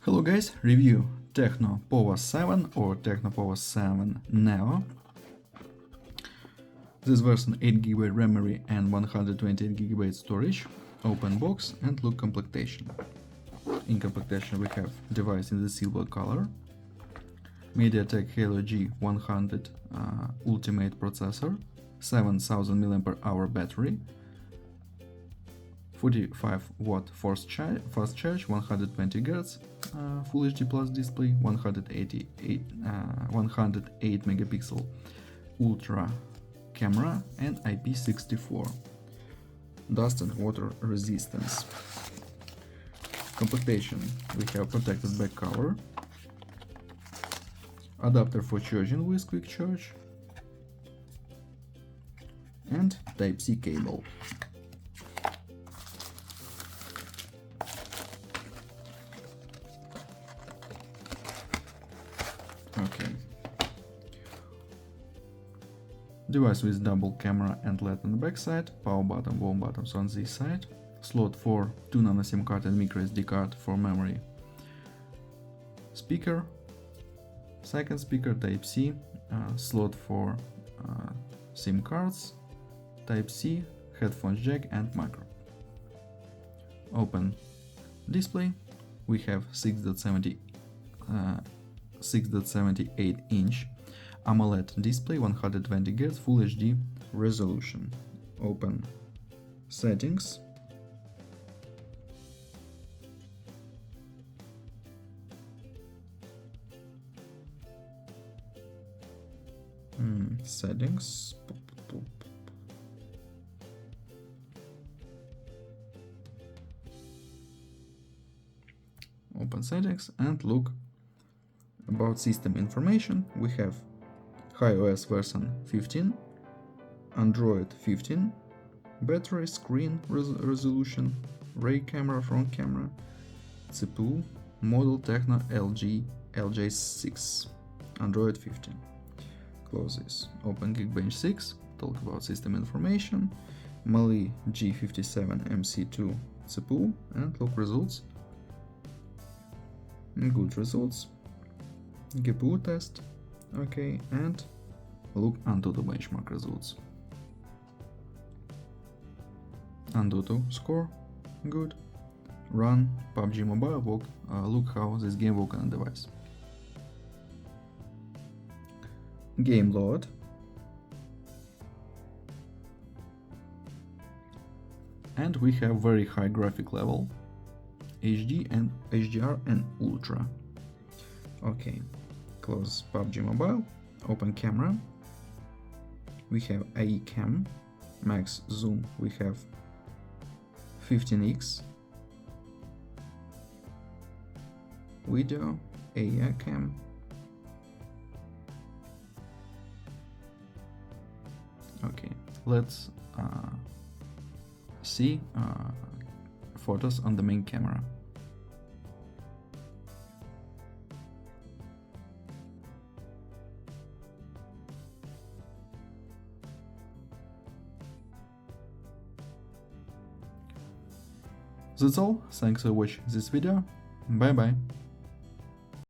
Hello guys, review TECNO Pova 7 or TECNO Pova 7 Neo. This version 8GB memory and 128GB storage, open box and look completion. In completion we have device in the silver color, MediaTek Helio G100 Ultimate processor, 7000 mAh battery, 45 watt fast charge, 120 Hz, Full HD Plus display, 108 megapixel ultra camera and IP64. Dust and water resistance. Completion: we have protected back cover, adapter for charging with quick charge, and Type-C cable. Okay. Device with double camera and LED on the back side, power button, volume buttons on this side, slot for 2 nano SIM card and micro SD card for memory, speaker, second speaker, Type-C, slot for SIM cards, Type-C, headphones jack and micro. Open display, we have 6.78 inch AMOLED display, 120 Hz Full HD resolution. Open settings. Settings. Open settings and look about system information. We have iOS version 15, Android 15, battery, screen resolution, rear camera, front camera, CPU, model TECNO LJ6, Android 15. Close this. Open Geekbench 6, talk about system information, Mali G57 MC2 CPU, and look results. Good results. GPU test. Okay, and look ANTUTU benchmark results. ANTUTU score, good. Run PUBG Mobile, look how this game works on the device. Game load. And we have very high graphic level, HD and HDR and Ultra. Okay, close PUBG Mobile, open camera, we have AI cam, max zoom, we have 15x, video, AI cam, okay, let's see photos on the main camera. That's all, thanks for watching this video, bye bye.